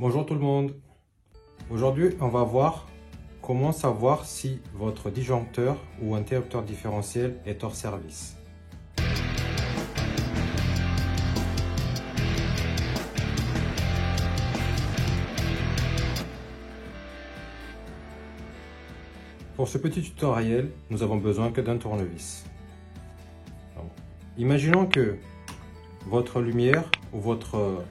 Bonjour tout le monde. Aujourd'hui, on va voir comment savoir si votre disjoncteur ou interrupteur différentiel est hors service. Pour ce petit tutoriel, nous avons besoin que d'un tournevis. Imaginons que votre lumière ou votre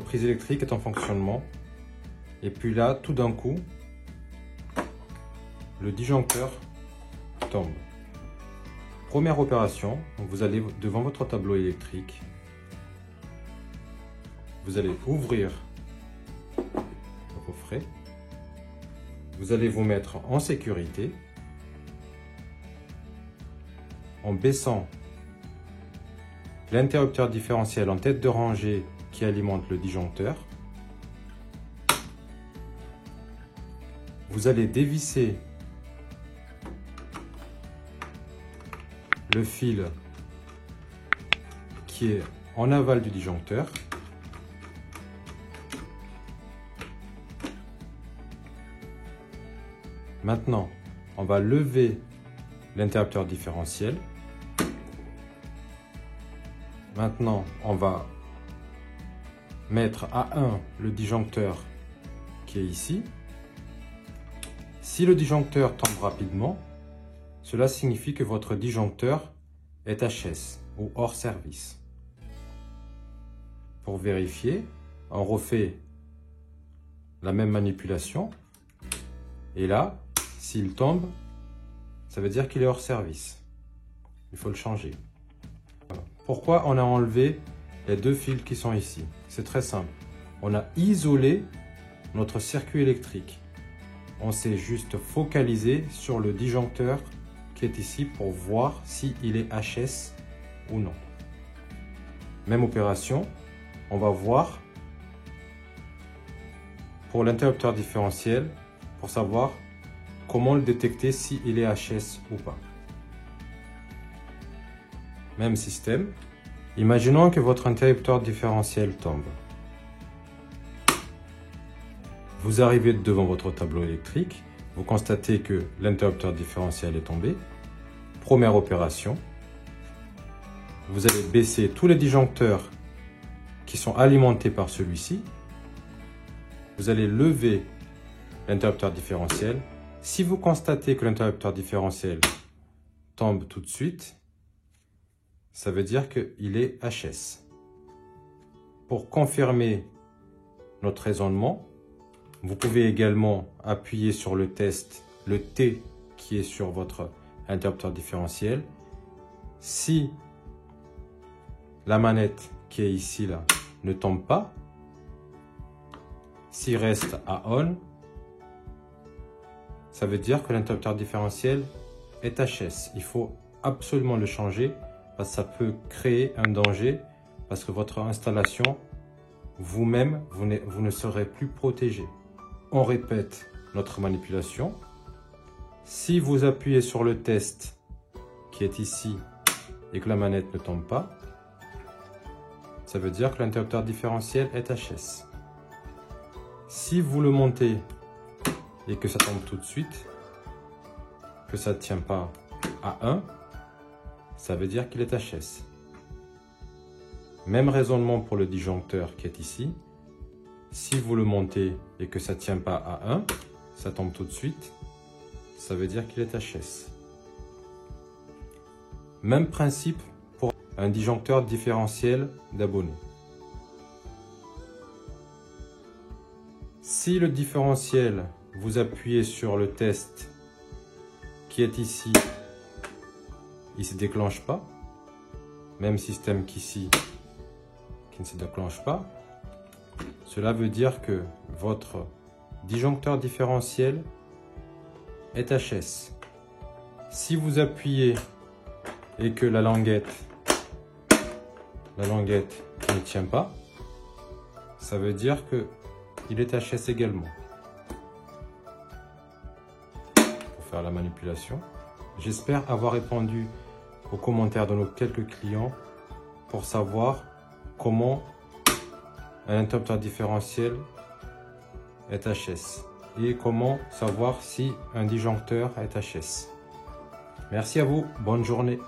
prise électrique est en fonctionnement et puis là, tout d'un coup, le disjoncteur tombe. Première opération, vous allez devant votre tableau électrique, vous allez ouvrir le coffret, vous allez vous mettre en sécurité en baissant l'interrupteur différentiel en tête de rangée qui alimente le disjoncteur. Vous allez dévisser le fil qui est en aval du disjoncteur. Maintenant, on va lever l'interrupteur différentiel. Maintenant, on va mettre à 1 le disjoncteur qui est ici. Si le disjoncteur tombe rapidement, cela signifie que votre disjoncteur est HS ou hors service. Pour vérifier, on refait la même manipulation. Et là, s'il tombe, ça veut dire qu'il est hors service. Il faut le changer. Pourquoi on a enlevé les deux fils qui sont ici? C'est très simple. On a isolé notre circuit électrique. On s'est juste focalisé sur le disjoncteur qui est ici pour voir s'il est HS ou non. Même opération, on va voir pour l'interrupteur différentiel pour savoir comment le détecter s'il est HS ou pas. Même système. Imaginons que votre interrupteur différentiel tombe. Vous arrivez devant votre tableau électrique, vous constatez que l'interrupteur différentiel est tombé. Première opération, vous allez baisser tous les disjoncteurs qui sont alimentés par celui-ci. Vous allez lever l'interrupteur différentiel. Si vous constatez que l'interrupteur différentiel tombe tout de suite, ça veut dire qu'il est HS. Pour confirmer notre raisonnement, vous pouvez également appuyer sur le test, le T qui est sur votre interrupteur différentiel. Si la manette qui est ici là ne tombe pas, s'il reste à on, ça veut dire que l'interrupteur différentiel est HS. Il faut absolument le changer parce que ça peut créer un danger parce que votre installation, vous-même, vous ne serez plus protégé. On répète notre manipulation. Si vous appuyez sur le test qui est ici et que la manette ne tombe pas, ça veut dire que l'interrupteur différentiel est HS. Si vous le montez et que ça tombe tout de suite, que ça ne tient pas à 1, ça veut dire qu'il est HS. Même raisonnement pour le disjoncteur qui est ici. Si vous le montez et que ça ne tient pas à 1, ça tombe tout de suite, ça veut dire qu'il est HS. Même principe pour un disjoncteur différentiel d'abonné. Si le différentiel, vous appuyez sur le test qui est ici, il ne se déclenche pas, même système qu'ici, qui ne se déclenche pas, cela veut dire que votre disjoncteur différentiel est HS. Si vous appuyez et que la languette ne tient pas, ça veut dire qu'il est HS également. Pour faire la manipulation, j'espère avoir répondu aux commentaires de nos quelques clients pour savoir comment un interrupteur différentiel est HS et comment savoir si un disjoncteur est HS. Merci à vous, bonne journée.